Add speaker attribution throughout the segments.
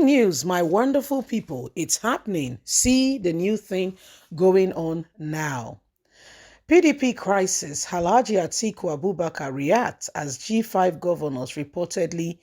Speaker 1: News, my wonderful people, it's happening. See the new thing going on now. PDP crisis, Alhaji Atiku Abubakar reacts as G5 governors reportedly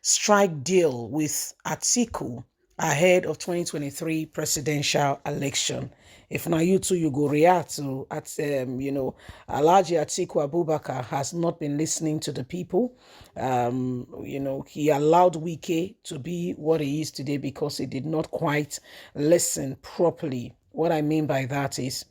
Speaker 1: strike deal with Atiku ahead of 2023 presidential election. If now you two you go react to Alhaji Atiku Abubakar has not been listening to the people. He allowed Wike to be what he is today because he did not quite listen properly. What I mean by that is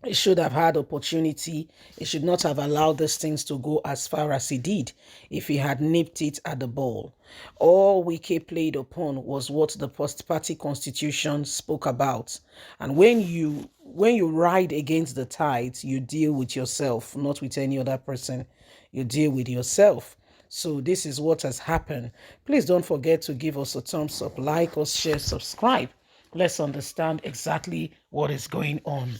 Speaker 1: he should have had opportunity. He should not have allowed these things to go as far as he did if he had nipped it at the ball. All Wike played upon was what the post-party constitution spoke about. And when you ride against the tides, you deal with yourself, not with any other person. You deal with yourself. So this is what has happened. Please don't forget to give us a thumbs up, like us, share, subscribe. Let's understand exactly what is going on.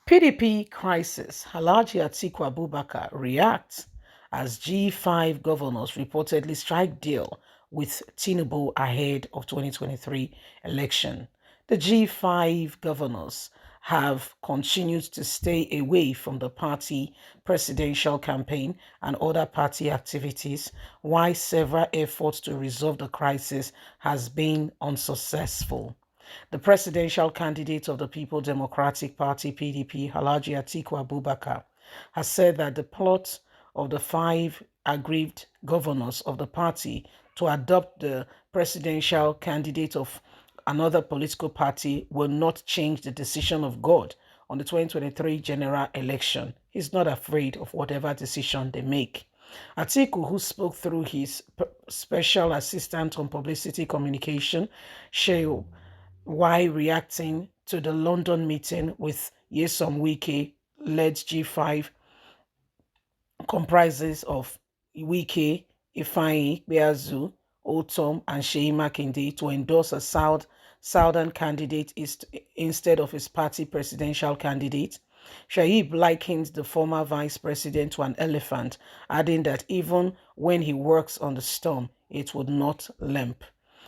Speaker 1: PDP crisis, Alhaji Atiku Abubakar reacts as G5 governors reportedly strike deal with Tinubu ahead of 2023 election. The G5 governors have continued to stay away from the party presidential campaign and other party activities, while several efforts to resolve the crisis has been unsuccessful. The presidential candidate of the People Democratic Party, PDP, Alhaji Atiku Abubakar, has said that the plot of the 5 aggrieved governors of the party to adopt the presidential candidate of another political party will not change the decision of God on the 2023 general election. He's not afraid of whatever decision they make. Atiku, who spoke through his special assistant on publicity communication, Shehu, while reacting to the London meeting with Nyesom Wike led G5 comprises of Wike, Ifeanyi, Beazu, Otom, and Seyi Makinde to endorse a southern candidate instead of his party presidential candidate. Shaib likened the former vice president to an elephant, adding that even when he works on the storm, it would not limp.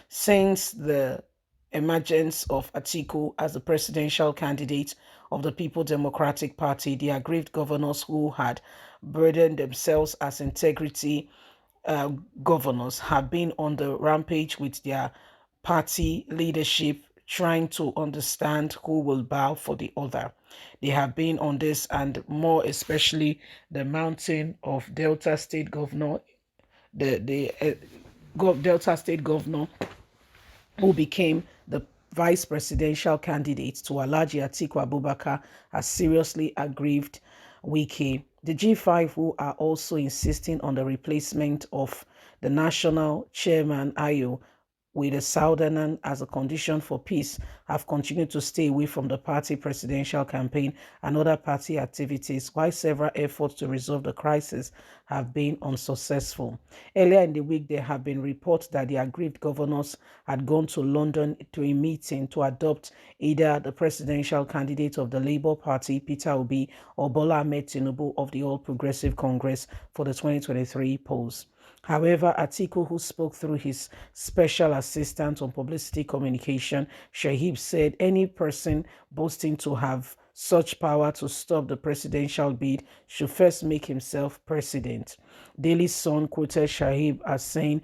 Speaker 1: Since the emergence of Atiku as the presidential candidate of the People Democratic Party, the aggrieved governors who had burdened themselves as integrity governors have been on the rampage with their party leadership, trying to understand who will bow for the other. They have been on this, and more especially the mountain of Delta State Governor, Delta State Governor, who became the vice presidential candidate to Alhaji Atiku Abubakar, has seriously aggrieved Wike. The G5, who are also insisting on the replacement of the national chairman Ayo with a southerner as a condition for peace, have continued to stay away from the party presidential campaign and other party activities, while several efforts to resolve the crisis have been unsuccessful. Earlier in the week, there have been reports that the aggrieved governors had gone to London to a meeting to adopt either the presidential candidate of the Labour Party, Peter Obi, or Bola Ahmed Tinubu of the All Progressive Congress for the 2023 polls. However, Atiku, who spoke through his special assistant on publicity communication, Shahib, said any person boasting to have such power to stop the presidential bid should first make himself president. Daily Sun quoted Shahib as saying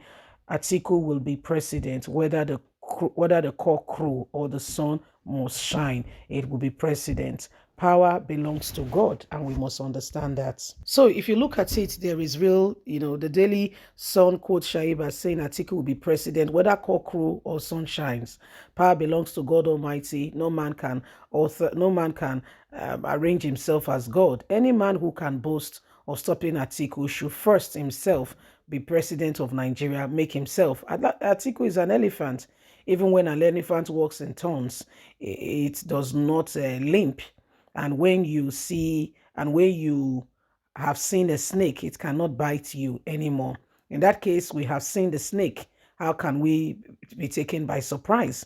Speaker 1: Atiku will be president whether the cock crow or the sun must shine. It will be president. Power belongs to God, and we must understand that. So if you look at it, there is real, the Daily Sun quote Shaib as saying Atiku will be president, whether cock crow or sun shines. Power belongs to God Almighty. No man can arrange himself as God. Any man who can boast of stopping Atiku should first himself be president of Nigeria, make himself. Atiku is an elephant. Even when an elephant walks in turns, it does not limp. And when you have seen a snake, it cannot bite you anymore. In that case, we have seen the snake. How can we be taken by surprise?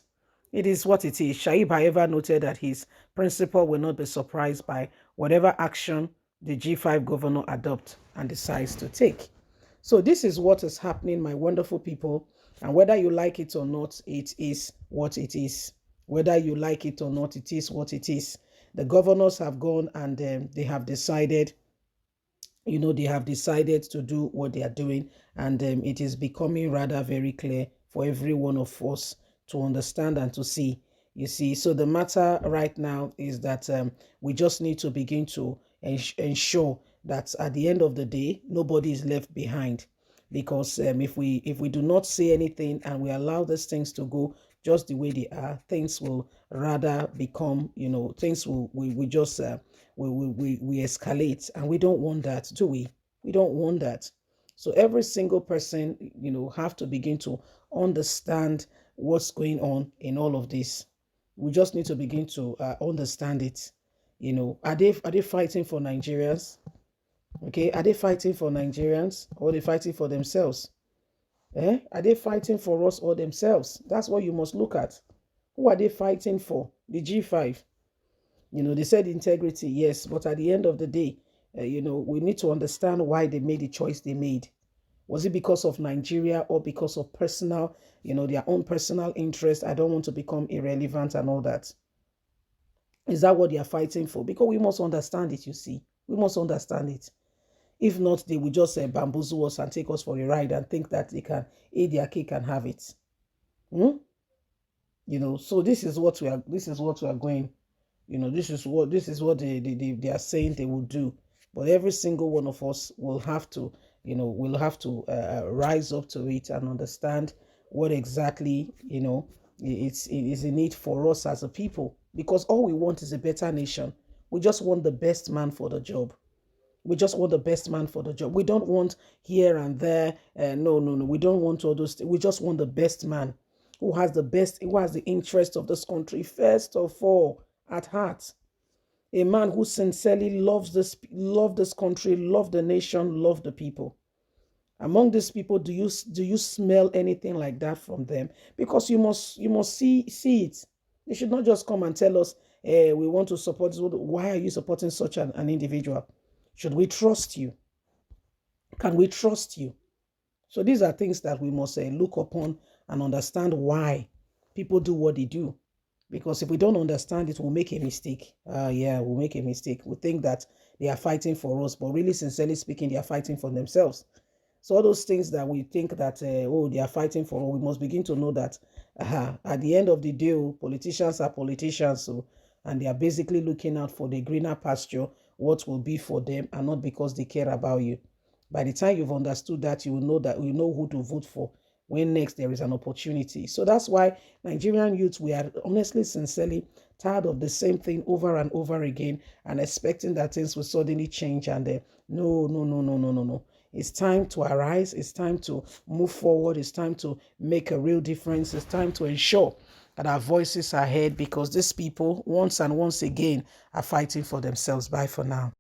Speaker 1: It is what it is. Shaib, however, noted that his principal will not be surprised by whatever action the G5 governor adopts and decides to take. So this is what is happening, my wonderful people. And whether you like it or not, it is what it is. Whether you like it or not, it is what it is. The governors have gone and they have decided, they have decided to do what they are doing, and it is becoming rather very clear for every one of us to understand and to see. You see, so the matter right now is that we just need to begin to ensure that at the end of the day, nobody is left behind. Because if we do not say anything and we allow these things to go just the way they are, things will rather become, things will we just we escalate, and we don't want that, do we? We don't want that. So every single person, have to begin to understand what's going on in all of this. We just need to begin to understand it. Are they fighting for Nigerians? Okay, are they fighting for Nigerians, or are they fighting for themselves? Are they fighting for us or themselves? That's what you must look at. Who are they fighting for? The G5. They said integrity, yes, but at the end of the day, we need to understand why they made the choice they made. Was it because of Nigeria or because of personal, their own personal interest? I don't want to become irrelevant and all that. Is that what they are fighting for? Because we must understand it, you see. We must understand it. If not, they will just bamboozle us and take us for a ride and think that they can eat their cake and have it. So this is what we are going. This is what they are saying they will do. But every single one of us will have to, rise up to it and understand what exactly, it is a need for us as a people. Because all we want is a better nation. We just want the best man for the job. We just want the best man for the job. We don't want here and there. No. We don't want all those things. We just want the best man who has the interest of this country first of all at heart. A man who sincerely loves this country, love the nation, love the people. Among these people, do you smell anything like that from them? Because you must see it. They should not just come and tell us, we want to support this. Why are you supporting such an individual? Should we trust you? Can we trust you? So these are things that we must look upon and understand why people do what they do. Because if we don't understand it, we'll make a mistake. We'll make a mistake. We think that they are fighting for us, but really, sincerely speaking, they are fighting for themselves. So all those things that we think that, they are fighting for, we must begin to know that at the end of the day, politicians are politicians, and they are basically looking out for the greener pasture, what will be for them, and not because they care about you. By the time you've understood that, you will know who to vote for when next there is an opportunity. So that's why Nigerian youth, we are honestly, sincerely tired of the same thing over and over again and expecting that things will suddenly change. And no. It's time to arise. It's time to move forward. It's time to make a real difference. It's time to ensure that our voices are heard, because these people, once and once again, are fighting for themselves. Bye for now.